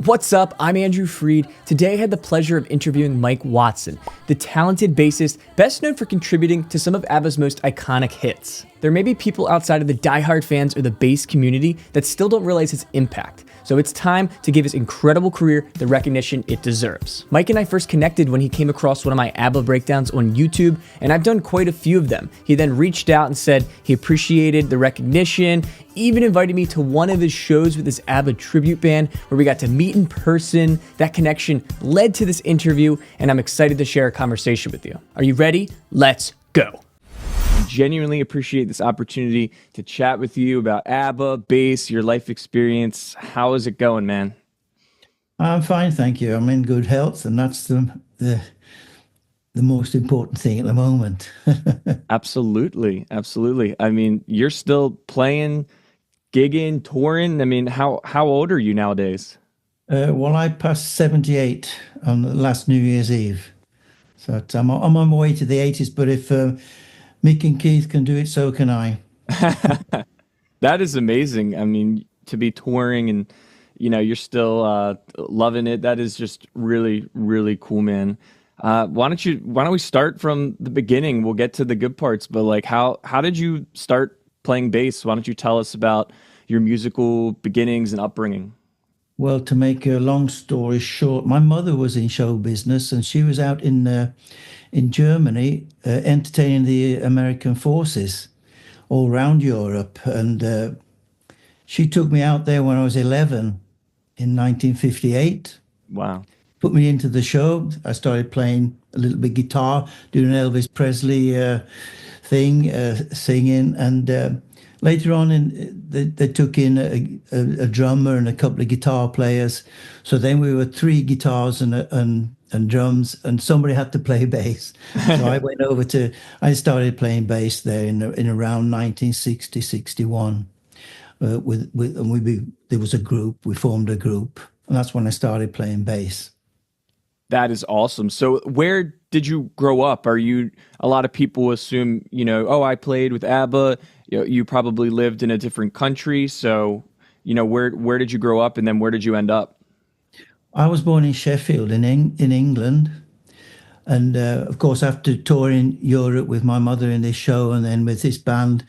What's up? I'm Andrew Freed. Today I had the pleasure of interviewing Mike Watson, the talented bassist best known for contributing to some of ABBA's most iconic hits. There may be people outside of the diehard fans or the bass community that still don't realize his impact, so it's time to give his incredible career the recognition it deserves. Mike and I first connected when he came across one of my ABBA breakdowns on YouTube, and I've done quite a few of them. He then reached out and said he appreciated the recognition, even invited me to one of his shows with his ABBA tribute band where we got to meet in person. That connection led to this interview, and I'm excited to share a conversation with you. Are you ready? Let's go. I genuinely appreciate this opportunity to chat with you about ABBA, bass, your life experience. How is it going, man? I'm fine, thank you. I'm in good health, and that's the most important thing at the moment. Absolutely. I mean, you're still playing, gigging, touring. I mean, how old are you nowadays? Well, I passed 78 on the last New Year's Eve, so I'm on my way to the 80s. But if Mick and Keith can do it, so can I. That is amazing. I mean, to be touring and you're still loving it. That is just really, really cool, man. Why don't we start from the beginning? We'll get to the good parts, but like how did you start playing bass? Why don't you tell us about your musical beginnings and upbringing? Well, to make a long story short, my mother was in show business, and she was out in Germany entertaining the American forces all around Europe, and she took me out there when I was 11 in 1958. Wow. Put me into the show. I started playing a little bit guitar, doing an Elvis Presley thing, singing, and later on, they took in a drummer and a couple of guitar players. So then we were three guitars and drums, and somebody had to play bass. So I started playing bass there in around 1960, 61. There was a group. We formed a group, and that's when I started playing bass. That is awesome. So where did you grow up? A lot of people assume, oh, I played with ABBA. You probably lived in a different country. So, where did you grow up, and then where did you end up? I was born in Sheffield in England. And of course, after touring Europe with my mother in this show and then with this band,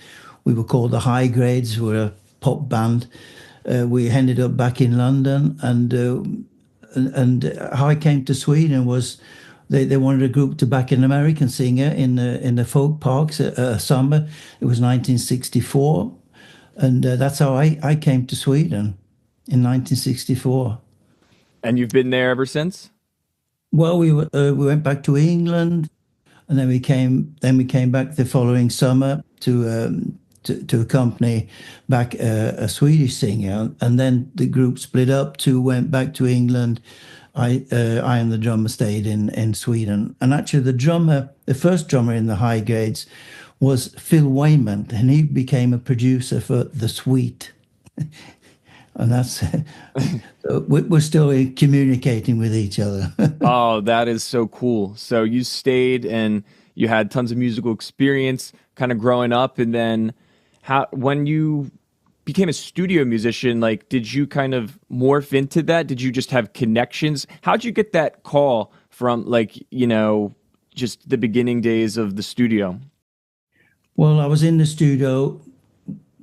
we were called the High Grades. We were a pop band. We ended up back in London, and how I came to Sweden was they wanted a group to back an American singer in the folk parks summer. It was 1964, and that's how I came to Sweden in 1964. And you've been there ever since? Well, we went back to England, and then we came back the following summer to accompany back a Swedish singer, and then the group split up. Two went back to England. I and the drummer stayed in Sweden. And actually, the first drummer in the High Grades was Phil Wayman, and he became a producer for The Sweet. And that's so we're still communicating with each other. Oh, that is so cool. So you stayed and you had tons of musical experience kind of growing up, and then when you became a studio musician, like, did you kind of morph into that? Did you just have connections? How'd you get that call from, like, just the beginning days of the studio? Well, I was in the studio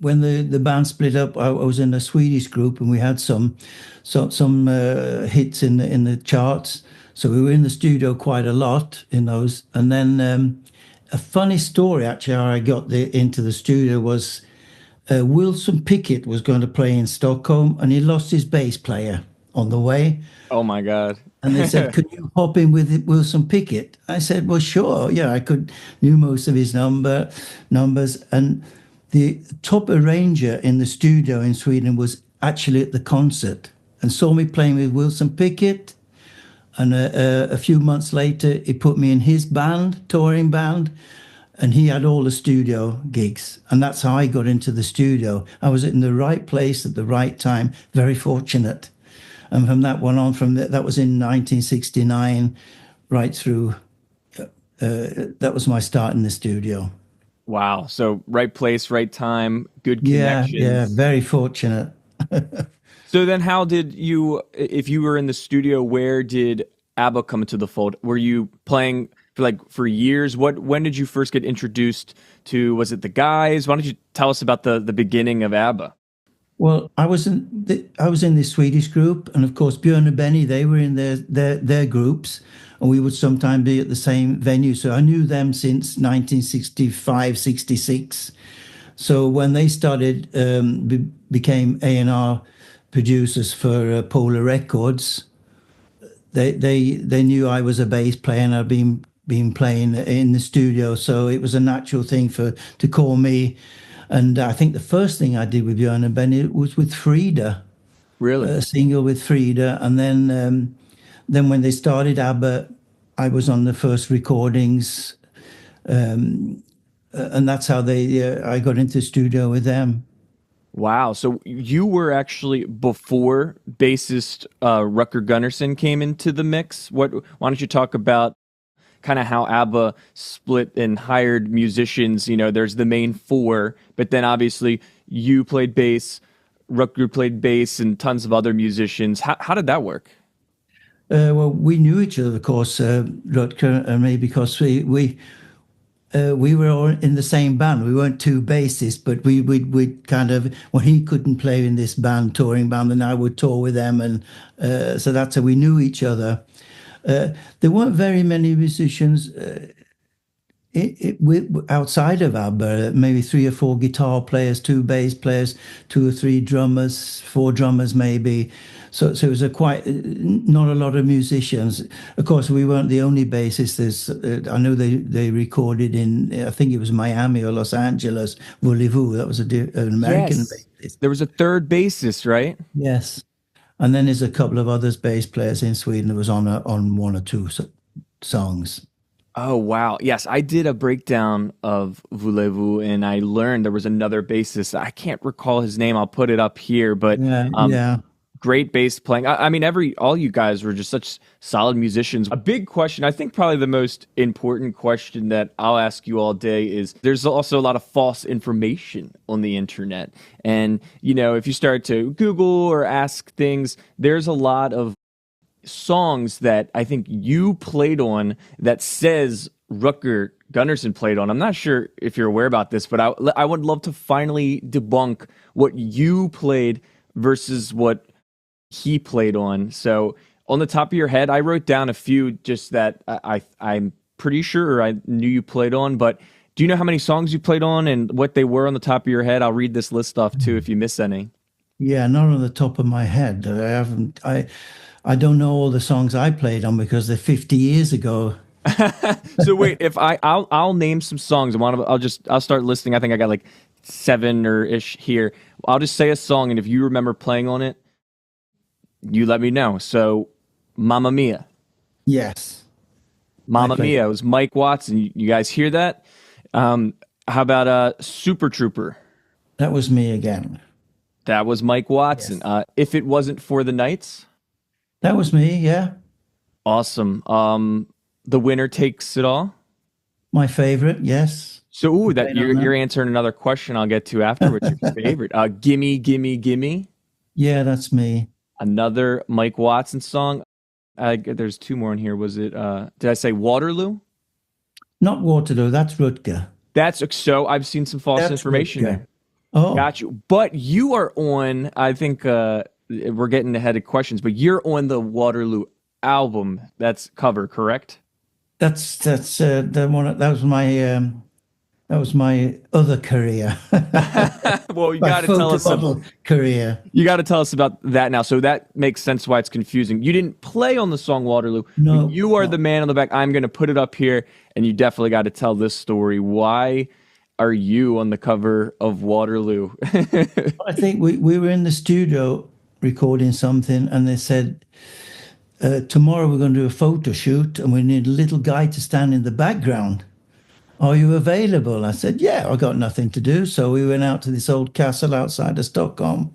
when the band split up. I was in a Swedish group, and we had some hits in the charts. So we were in the studio quite a lot in those. And then a funny story, actually, how I got into the studio was Wilson Pickett was going to play in Stockholm, and he lost his bass player on the way. Oh my God. And they said, "Could you hop in with Wilson Pickett?" I said, "Well, sure. Yeah, knew most of his numbers." And the top arranger in the studio in Sweden was actually at the concert and saw me playing with Wilson Pickett. And a few months later, he put me in his band, touring band, and he had all the studio gigs. And that's how I got into the studio. I was in the right place at the right time, very fortunate. And from that one on, that was in 1969, right through, that was my start in the studio. Wow. So right place, right time, good connections. Yeah, very fortunate. So then how did you, if you were in the studio, where did ABBA come into the fold? Were you playing for for years? When did you first get introduced to, was it the guys? Why don't you tell us about the beginning of ABBA? Well, I was in this Swedish group, and of course Björn and Benny, they were in their groups, and we would sometimes be at the same venue. So I knew them since 1965, 66. So when they started, became A&R producers for Polar Records, they knew I was a bass player and I'd been playing in the studio, so it was a natural thing for to call me. And I think the first thing I did with Björn and Benny was with Frida, Really? a single with Frida, and then when they started ABBA, I was on the first recordings, and that's how they I got into the studio with them. Wow. So you were actually before bassist Rutger Gunnarsson came into the mix. Why don't you talk about kind of how ABBA split and hired musicians? You know, there's the main four, but then obviously you played bass, Rutger played bass, and tons of other musicians. How did that work? Well, we knew each other, of course, Rutger and me, because we were all in the same band. We weren't two bassists, but we kind of, when he couldn't play in this band, touring band, then I would tour with them, and so that's how we knew each other. There weren't very many musicians outside of ABBA. Maybe three or four guitar players, two bass players, two or three drummers, four drummers maybe. So it was a quite not a lot of musicians. Of course, we weren't the only bassists. I know they recorded in, I think it was Miami or Los Angeles. Voulez-vous, that was an American Yes. bassist. There was a third bassist, right? Yes. And then there's a couple of others bass players in Sweden that was on one or two songs. Oh wow. Yes, I did a breakdown of Voulez-vous and I learned there was another bassist. I can't recall his name. I'll put it up here, but Yeah, um yeah. great bass playing. I mean all you guys were just such solid musicians. A big question, I think probably the most important question that I'll ask you all day is there's also a lot of false information on the internet. And you know, if you start to Google or ask things, there's a lot of songs that I think you played on that says Rutger Gunnarsson played on. I'm not sure if you're aware about this, but I would love to finally debunk what you played versus what he played on. So on the top of your head, I wrote down a few just that I'm pretty sure or I knew you played on, but do you know how many songs you played on and what they were on the top of your head? I'll read this list off too if you miss any. Yeah, not on the top of my head. I don't know all the songs I played on because they're 50 years ago. So wait, if I'll name some songs. I'll start listing. I think I got like seven or ish here. I'll just say a song, and if you remember playing on it, you let me know. So, Mamma Mia, Yes, I Mamma played. Mia. It was Mike Watson. You guys hear that? How about Super Trouper? That was me again. That was Mike Watson. Yes. If it wasn't for the Knights, That was me, yeah. awesome. The winner takes it all. My favorite, yes. So, I ooh, that played on that. you're answering another question I'll get to after. What's your favorite? Gimme, gimme, gimme. Yeah, that's me. Another Mike Watson song. There's two more in here. Was it? Did I say Waterloo? Not Waterloo, that's Rutger. That's so. I've seen some false That's information Rutger. there. Oh, Got you. But you are on. I think we're getting ahead of questions. But you're on the Waterloo album. That's cover, correct? that's the one. That was my other career, Well, you my got to tell photo us. model career. You got to tell us about that now. So that makes sense why it's confusing. You didn't play on the song Waterloo, but No, you are the no. man on the back. I'm going to put it up here, and you definitely got to tell this story. Why are you on the cover of Waterloo? I think we were in the studio recording something, and they said, tomorrow we're going to do a photo shoot, and we need a little guy to stand in the background. Are you available? I said, yeah, I got nothing to do. So we went out to this old castle outside of Stockholm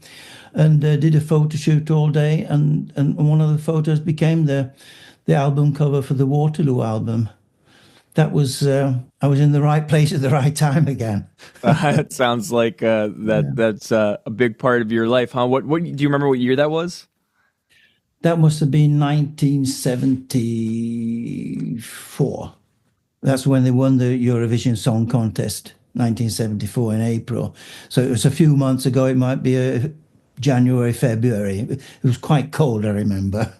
and did a photo shoot all day. And one of the photos became the album cover for the Waterloo album. that was I was in the right place at the right time again. It sounds like Yeah. that's a big part of your life, huh? What do you remember what year that was? That must have been 1974. That's when they won the Eurovision Song Contest, 1974 in April. So it was a few months ago. It might be January, February. It was quite cold, I remember.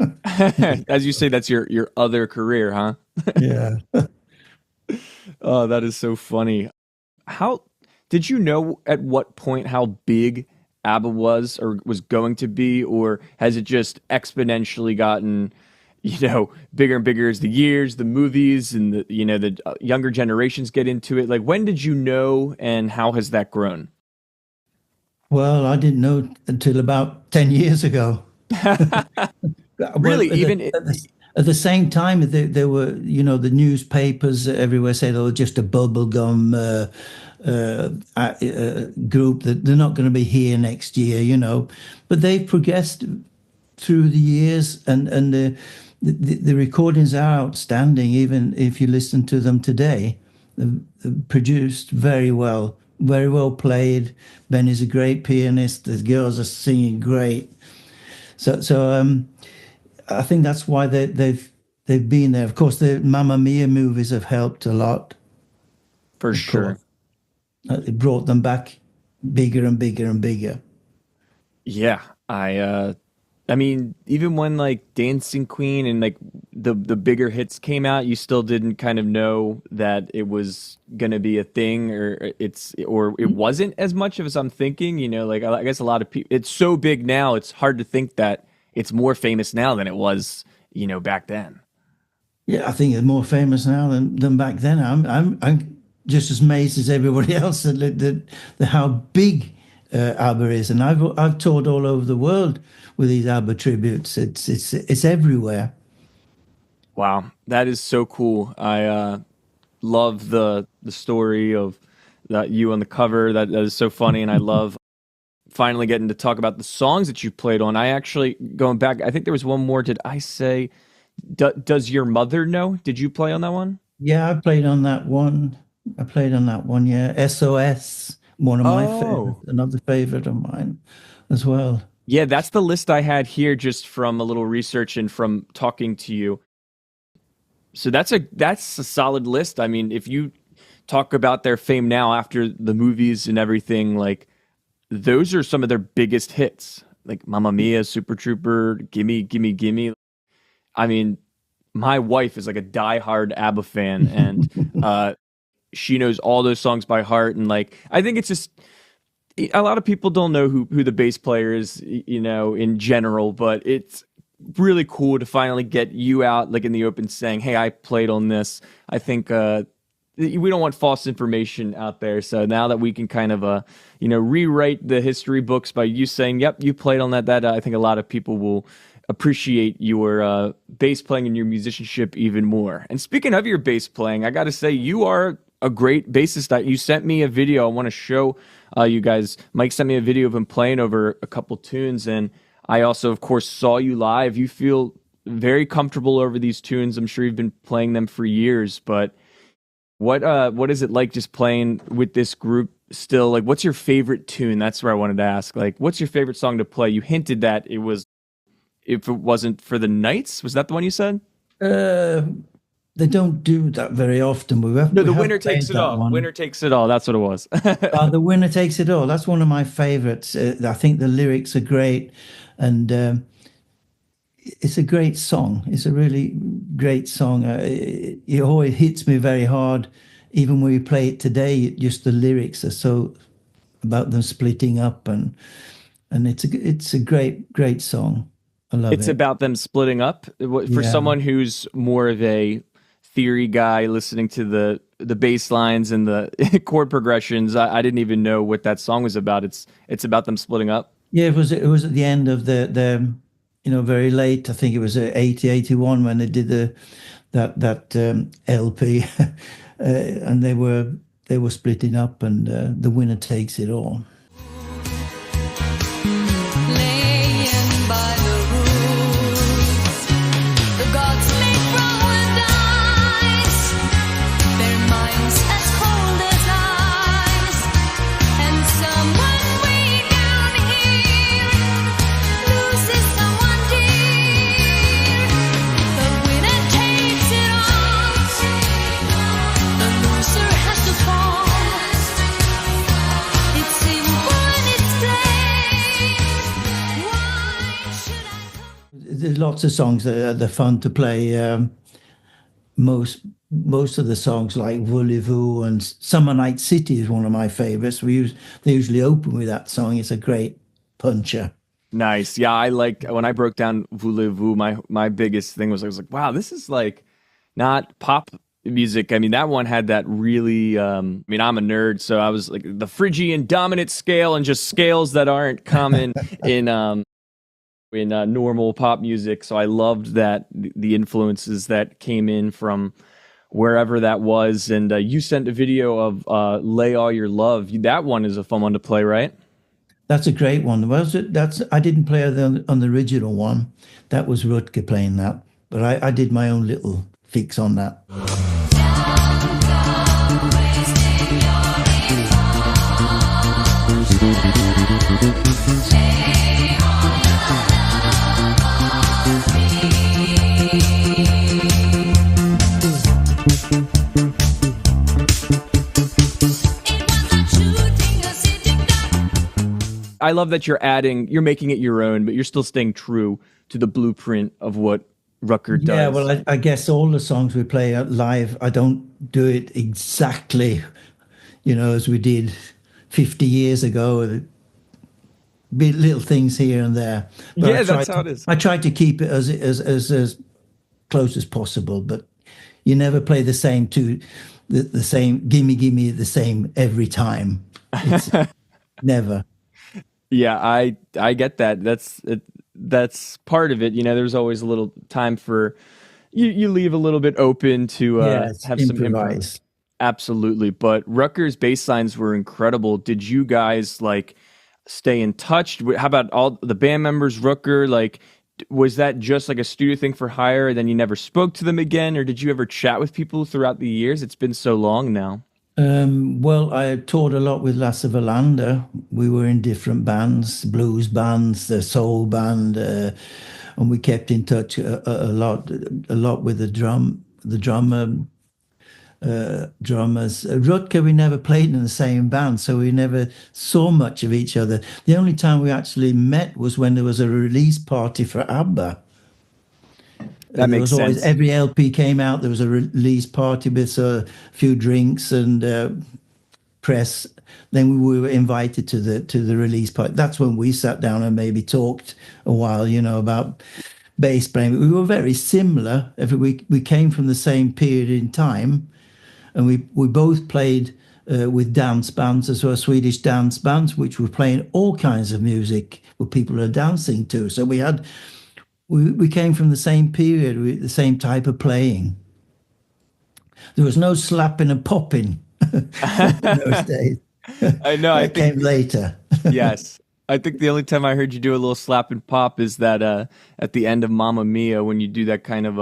As you say, that's your other career, huh? Yeah. Oh, that is so funny. How did you know at what point how big ABBA was or was going to be, or has it just exponentially gotten, bigger and bigger as the years, the movies, and the younger generations get into it? Like, when did you know, and how has that grown? Well, I didn't know until about 10 years ago. Well, Really, even at the same time, there were, the newspapers everywhere said, "Oh, just a bubblegum group that they're not going to be here next year." But they've progressed through the years, and the recordings are outstanding. Even if you listen to them today, they're produced very well played. Ben is a great pianist. The girls are singing great. So I think that's why they've been there. Of course, the Mamma Mia movies have helped a lot. for Of course, sure. it brought them back bigger and bigger and bigger. Yeah, I mean, even when like Dancing Queen and like the bigger hits came out, you still didn't kind of know that it was gonna be a thing, or it wasn't as much of as I'm thinking. Like I guess a lot of people, it's so big now, it's hard to think that it's more famous now than it was, back then. Yeah, I think they're more famous now than back then. I'm just as amazed as everybody else at how big ABBA is, and I've toured all over the world with these ABBA tributes. It's everywhere. Wow, that is so cool. I love the story of that you on the cover. That is so funny, and I love finally getting to talk about the songs that you played on. I actually going back. I think there was one more. Did I say? Does your mother know? Did you play on that one? Yeah, I played on that one. I played on that one. Yeah, SOS, one of my favorites, Oh, another favorite of mine as well. yeah. That's the list I had here, just from a little research and from talking to you. So that's a solid list. I mean, if you talk about their fame now after the movies and everything, like those are some of their biggest hits, like Mamma Mia, Super Trouper, Gimme, Gimme, Gimme. I mean, my wife is like a diehard ABBA fan, and she knows all those songs by heart. And like, I think it's just a lot of people don't know who the bass player is, in general, but it's really cool to finally get you out like in the open saying, "Hey, I played on this." I think we don't want false information out there. So now that we can kind of rewrite the history books by you saying, "Yep, you played on that," I think a lot of people will appreciate your bass playing and your musicianship even more. And speaking of your bass playing, I got to say you are a great bassist. You sent me a video. I want to show you guys. Mike sent me a video of him playing over a couple tunes, and I also, of course, saw you live. You feel very comfortable over these tunes. I'm sure you've been playing them for years, but what is it like just playing with this group still? Like, what's your favorite tune? That's where I wanted to ask. Like, what's your favorite song to play? You hinted that it was If It Wasn't for the Nights. Was that the one you said? Uh, they don't do that very often. No, We the have winner takes played it that all. one. Winner takes it all. That's what it was. The winner takes it all. That's one of my favorites. I think the lyrics are great, and it's a great song. It's a really great song. It always hits me very hard, even when we play it today. Just the lyrics are so about them splitting up, and it's a great song. I love It's it. about them splitting up. For Yeah. someone who's more of a theory guy, listening to the bass lines and the chord progressions, I didn't even know what that song was about. It's about them splitting up. Yeah, it was at the end of the very late. I think it was 80, 81 when they did that LP, and they were splitting up, and the winner takes it all. Laying by the rules, the gods make paradise. there's lots of songs that are they're fun to play. Most of the songs like Voulez-Vous and Summer Night City is one of my favorites. They usually open with that song. It's a great puncher. Nice. Yeah, I like when I broke down Voulez-Vous, my biggest thing was I was like, wow, this is like not pop music. I mean, that one had that really I mean, I'm a nerd, so I was like the Phrygian dominant scale and just scales that aren't common in normal pop music. So I loved that the influences that came in from wherever that was. And you sent a video of "Lay All Your Love." That one is a fun one to play, right? That's a great one. Was it? That's I didn't play on the original one. That was Rutger playing that, but I did my own little fix on that. I love that you're making it your own, but you're still staying true to the blueprint of what Rutger does. Yeah, well, I guess all the songs we play live, I don't do it exactly, as we did 50 years ago. Be little things here and there. But yeah, that's how it is. I try to keep it as close as possible, but you never play the same the same gimme gimme the same every time. It's never. Yeah, I get that. That's part of it. There's always a little time for you leave a little bit open to have some improvise. Absolutely. But Rutger's bass lines were incredible. Did you guys like stay in touch? How about all the band members, Rutger? Like, was that just like a studio thing for hire, and then you never spoke to them again, or did you ever chat with people throughout the years? It's been so long now. Well, I toured a lot with Lasse Welander. We were in different bands, blues bands, the soul band, and we kept in touch a lot with drummers. Rutger, we never played in the same band, so we never saw much of each other. The only time we actually met was when there was a release party for ABBA. That makes sense. Always, every LP came out, there was a release party with a few drinks and press. Then we were invited to the release party. That's when we sat down and maybe talked a while, about bass playing. We were very similar. We came from the same period in time, and we both played with dance bands as well, Swedish dance bands, which were playing all kinds of music what people are dancing to. So we came from the same period, with the same type of playing. There was no slapping and popping in those days. I know. That came later. Yes. I think the only time I heard you do a little slap and pop is that at the end of Mamma Mia, when you do that kind of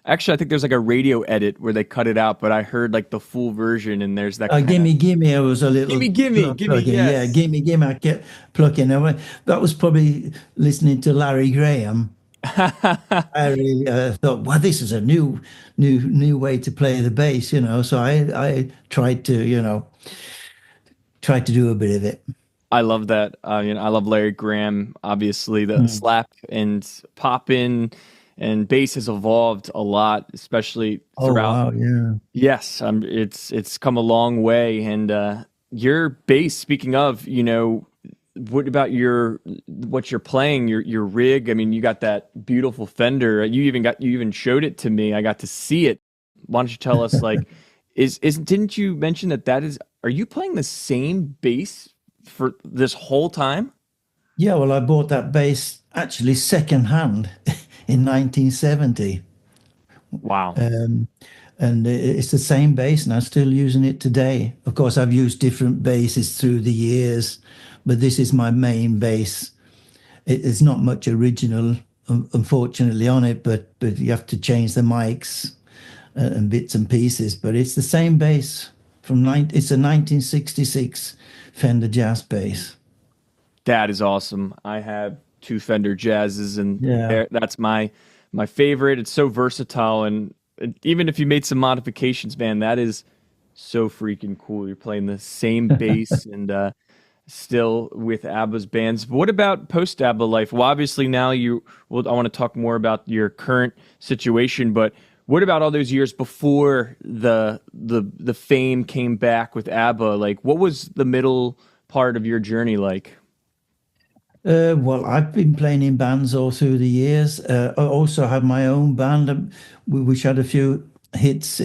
actually I think there's like a radio edit where they cut it out, but I heard like the full version, and there's that gimme gimme. I was a little gimme yes. Yeah, gimme gimme. I kept plucking. That was probably listening to Larry Graham. I really thought, well, this is a new way to play the bass, So I tried to, do a bit of it. I love that. I love Larry Graham. Obviously, the slap and pop in and bass has evolved a lot, especially throughout. Oh, wow, yeah. Yes, it's come a long way. And your bass. Speaking of, what about what you're playing, your rig? I mean, you got that beautiful Fender. You even showed it to me. I got to see it. Why don't you tell us, like, didn't you mention that is? Are you playing the same bass for this whole time? Yeah, well, I bought that bass actually secondhand in 1970. Wow. And it's the same bass, and I'm still using it today. Of course, I've used different basses through the years, but this is my main bass. It's not much original, unfortunately, on it, but you have to change the mics and bits and pieces. But it's the same bass it's a 1966 Fender Jazz bass. That is awesome. I have two Fender Jazzes, and Yeah. that's my favorite. It's so versatile, and even if you made some modifications, man, that is so freaking cool. You're playing the same bass, and still with ABBA's bands. But what about post ABBA life? Well, obviously now I want to talk more about your current situation, but what about all those years before the fame came back with ABBA? Like, what was the middle part of your journey like? Well, I've been playing in bands all through the years. I also have my own band, which had a few hits,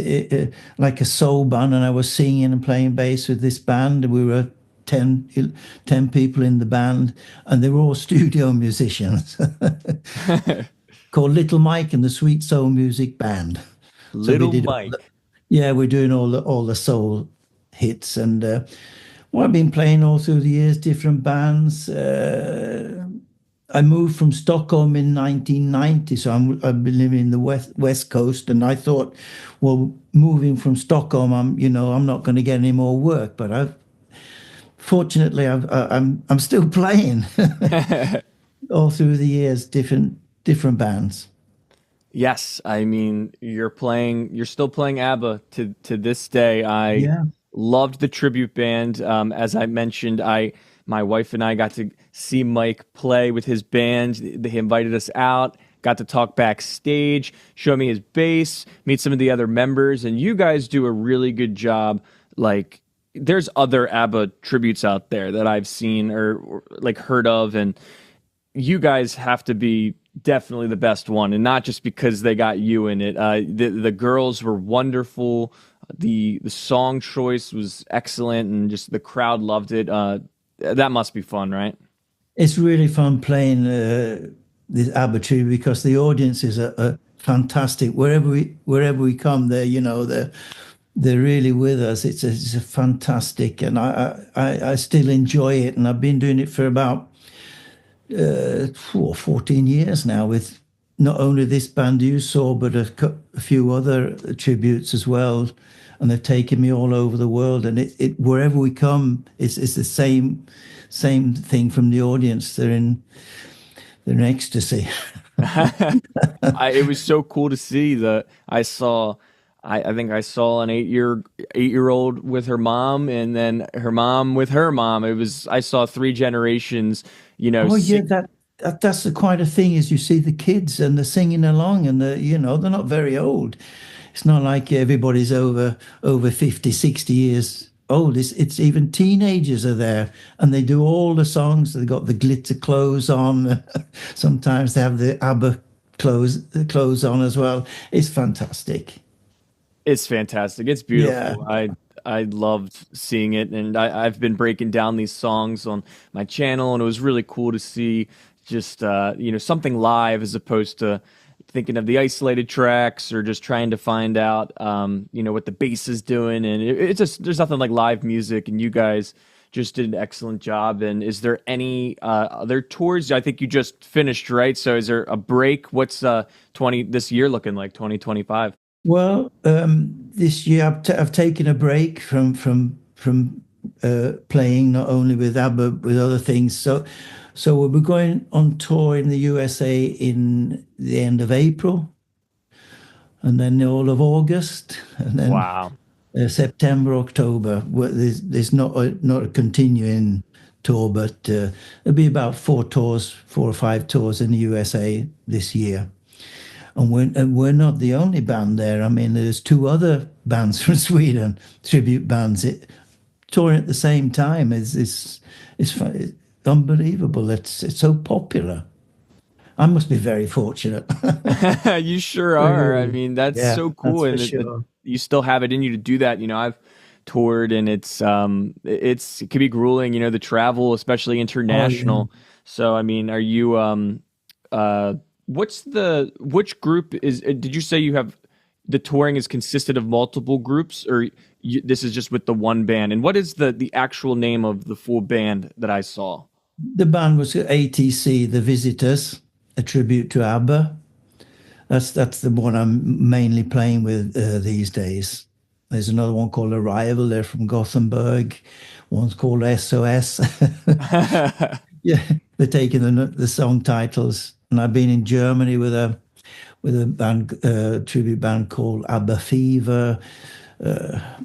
like a soul band, and I was singing and playing bass with this band. We were 10 people in the band, and they were all studio musicians, called Little Mike and the Sweet Soul Music Band. So we Little did, Mike. yeah, we're doing all the soul hits, and well, I've been playing all through the years, different bands. I moved from Stockholm in 1990, so I've been living in the West Coast, and I thought, well, moving from Stockholm, I'm not going to get any more work, but fortunately, I'm still playing all through the years, different bands. Yes, I mean you're still playing ABBA to this day. I Yeah. loved the tribute band. As I mentioned, my wife and I got to see Mike play with his band. He invited us out, got to talk backstage, show me his bass, meet some of the other members, and you guys do a really good job. Like there's other ABBA tributes out there that I've seen or like heard of, and you guys have to be definitely the best one, and not just because they got you in it. The girls were wonderful. The song choice was excellent, and just the crowd loved it. That must be fun, right? It's really fun playing this ABBA tribute because the audiences are fantastic. Wherever we come, they're really with us. It's a fantastic, and I still enjoy it, and I've been doing it for about 14 years now with not only this band you saw, but a few other tributes as well. And they've taken me all over the world. And it wherever we come, it's the same thing from the audience. They're in ecstasy. It was so cool to see the I saw I think I saw an 8-year old with her mom, and then her mom with her mom. I saw three generations, Oh yeah, sing. that's quite a thing. Is you see the kids and they're singing along, and they're not very old. It's not like everybody's over 50, 60 years old. It's even teenagers are there, and they do all the songs. They've got the glitter clothes on. Sometimes they have the ABBA clothes on as well. It's fantastic. It's fantastic. It's Yeah. beautiful. I loved seeing it, and I've been breaking down these songs on my channel, and it was really cool to see just something live as opposed to thinking of the isolated tracks or just trying to find out what the bass is doing. And it's just there's nothing like live music, and you guys just did an excellent job. And is there any other tours? I think you just finished, right? So is there a break? What's 20 this year looking like? 2025. Well, this year I've taken a break from playing not only with ABBA but with other things. So we'll be going on tour in the USA in the end of April, and then all of August, and then Wow. September, October. There's not a continuing tour, but there'll be about 4 or 5 tours in the USA this year. And we're not the only band there. I mean, there's 2 other bands from Sweden, tribute bands, touring at the same time. It's unbelievable. It's so popular. I must be very fortunate. You sure are. I Really. mean, that's Yeah, so that's cool, for and sure. you still have it in you to do that. I've toured, and it can be grueling. The travel, especially Oh yeah. international. So, I mean, are you which group did you say you have the touring is consisted of multiple groups, or this is just with the one band? And what is the actual name of the full band that I saw? The band was ATC, The Visitors, a tribute to ABBA. That's the one I'm mainly playing with these days. There's another one called Arrival. They're from Gothenburg. One's called SOS. Yeah, they're taking the song titles. And I've been in Germany with a band tribute band called ABBA Fever.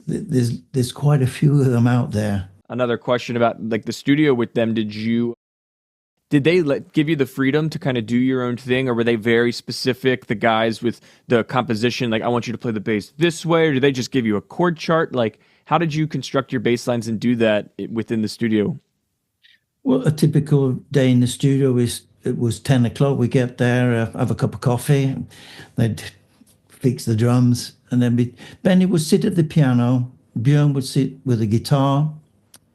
There's quite a few of them out there. another question about like the studio with them. Did they give you the freedom to kind of do your own thing, or were they very specific, the guys with the composition, like I want you to play the bass this way, or did they just give you a chord chart? Like how did you construct your bass lines and do that within the studio? Well, a typical day in the studio is it was 10 o'clock. We get there, have a cup of coffee. They'd fix the drums, and then Benny would sit at the piano. Björn would sit with a guitar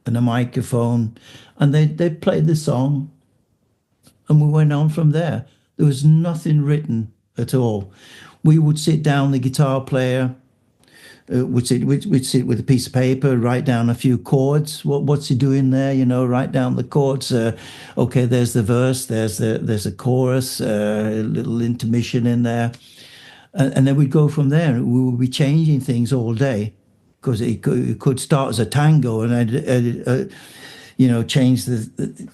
and a microphone, and they'd play the song, and we went on from there. There was nothing written at all. We would sit down, the guitar player we'd sit with a piece of paper, write down a few chords. What's he doing there? Write down the chords. Okay, there's the verse. There's a chorus, a little intermission in there, and then we'd go from there. We would be changing things all day because it could start as a tango, and I'd change the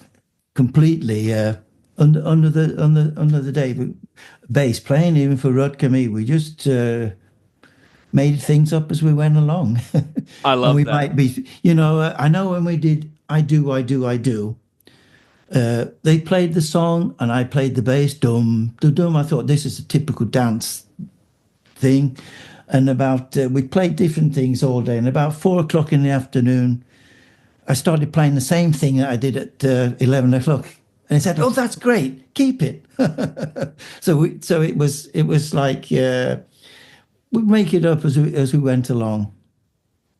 completely under the day. But bass playing, even for Rutger, me, we just made things up as we went along. I love and we that. might be, I know when we did I Do, they played the song and I played the bass, dum, dum, dum. I thought this is a typical dance thing. And we played different things all day. And about 4 o'clock in the afternoon, I started playing the same thing that I did at 11 o'clock. And they said, "Oh, that's great. Keep it." So it was like, we'd make it up as we went along.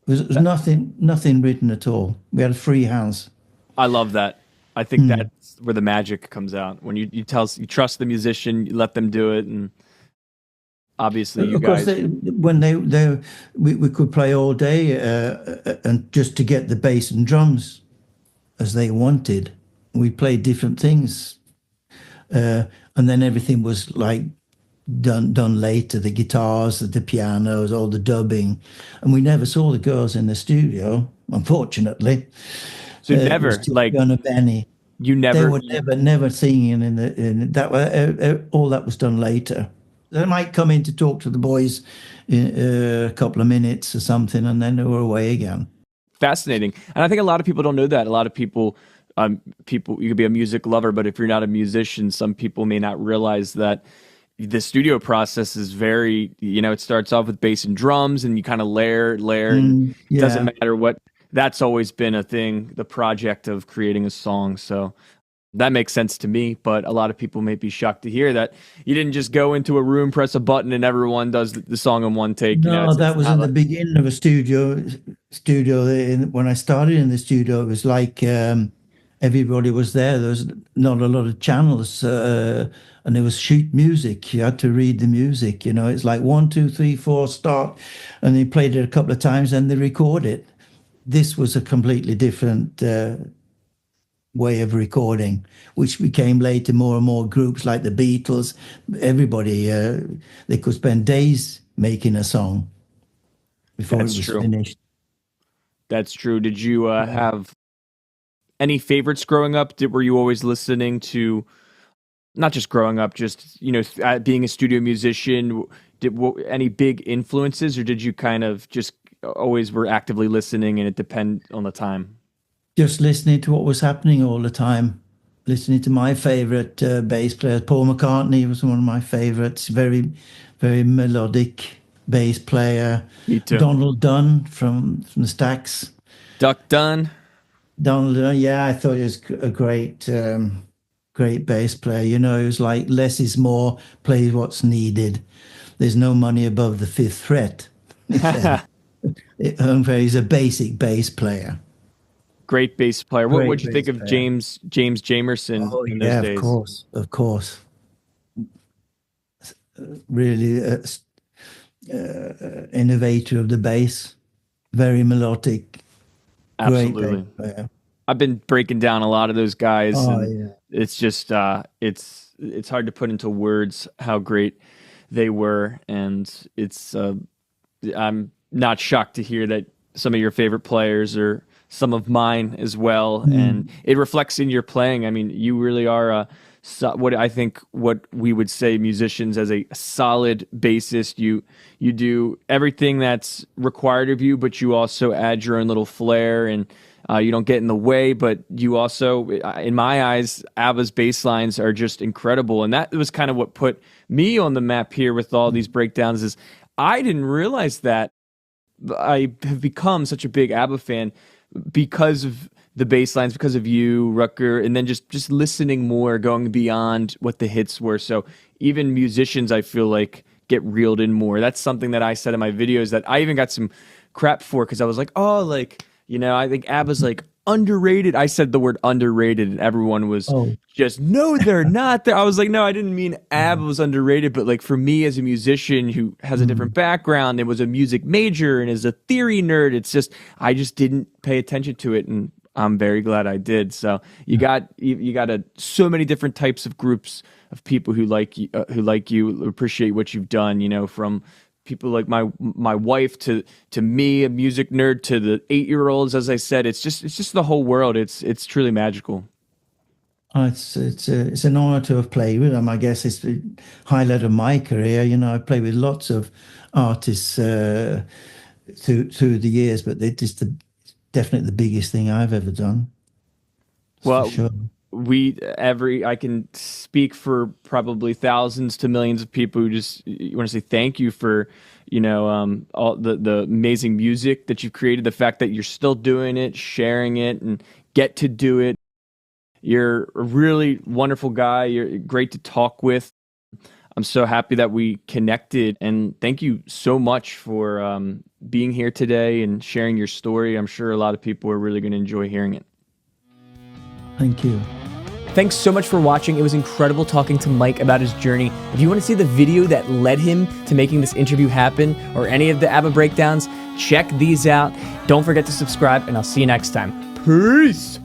There was nothing written at all. We had free hands. I love that. I think that's where the magic comes out when you trust the musician, you let them do it, and obviously you Of course, guys. we could play all day, and just to get the bass and drums as they wanted. We played different things, and then everything was like done later. The guitars, the pianos, all the dubbing, and we never saw the girls in the studio, unfortunately. So never like Gunnar Benny. you They never were never singing in that. All that was done later. They might come in to talk to the boys in a couple of minutes or something, and then they were away again. fascinating. And I think a lot of people don't know that. A lot of people, you could be a music lover, but if you're not a musician, some people may not realize that the studio process is very, it starts off with bass and drums and you kind of layer, and it doesn't matter what, that's always been a thing, the project of creating a song. So that makes sense to me, but a lot of people may be shocked to hear that you didn't just go into a room, press a button, and everyone does the song in one take. No, that was in the beginning of a studio. When I started in the studio, it was like everybody was there. There was not a lot of channels, and it was sheet music. You had to read the music. It's like 1, 2, 3, 4, start, and they played it a couple of times, and they record it. This was a completely different way of recording, which became later more and more groups like the Beatles. Everybody, they could spend days making a song before it was finished. That's true. Did you have any favorites growing up? Were you always listening to, not just growing up, just being a studio musician? Any big influences, or did you kind of just always were actively listening and it depend on the time? Just listening to what was happening all the time. Listening to my favorite bass player, Paul McCartney was one of my favorites. Very, very melodic bass player. Me too. Donald Dunn from the Stax. Duck Dunn. Donald Dunn, yeah, I thought he was a great bass player. It was like less is more. Play what's needed. There's no money above the fifth fret. He's a basic bass player. Great bass player. What would you think of James Jamerson in those days? Of course. Really innovator of the bass. Very melodic. Absolutely. Great bass player. I've been breaking down a lot of those guys. It's just it's hard to put into words how great they were, and it's I'm not shocked to hear that some of your favorite players are some of mine as well, and it reflects in your playing. I mean, you really are what we would say musicians as a solid bassist. You do everything that's required of you, but you also add your own little flair, and You don't get in the way, but you also, in my eyes, ABBA's bass lines are just incredible. And that was kind of what put me on the map here with all these breakdowns. Is I didn't realize that I have become such a big ABBA fan because of the bass lines, because of you, Rutger, and then just listening more, going beyond what the hits were. So even musicians, I feel like, get reeled in more. That's something that I said in my videos that I even got some crap for, because I was like, oh, like, you know, I think ABBA's like underrated. I said the word underrated, and everyone was just, no, they're not. I was like, no, I didn't mean ABBA was underrated, but like for me as a musician who has a different background and was a music major and is a theory nerd, it's just, I just didn't pay attention to it, and I'm very glad I did. So you got so many different types of groups of people who like you, appreciate what you've done. You know, from people like my wife to me, a music nerd, to the 8-year-olds. As I said, it's just the whole world. It's truly magical. It's an honor to have played with them. I guess it's the highlight of my career. You know, I played with lots of artists through the years, but they're just definitely the biggest thing I've ever done. Well, for sure. I can speak for probably thousands to millions of people who just want to say thank you for, you know, all the amazing music that you've created, the fact that you're still doing it, sharing it, and get to do it. You're a really wonderful guy. You're great to talk with. I'm so happy that we connected, and thank you so much for being here today and sharing your story. I'm sure a lot of people are really going to enjoy hearing it. Thank you. Thanks so much for watching. It was incredible talking to Mike about his journey. If you want to see the video that led him to making this interview happen, or any of the ABBA breakdowns, check these out. Don't forget to subscribe, and I'll see you next time. Peace!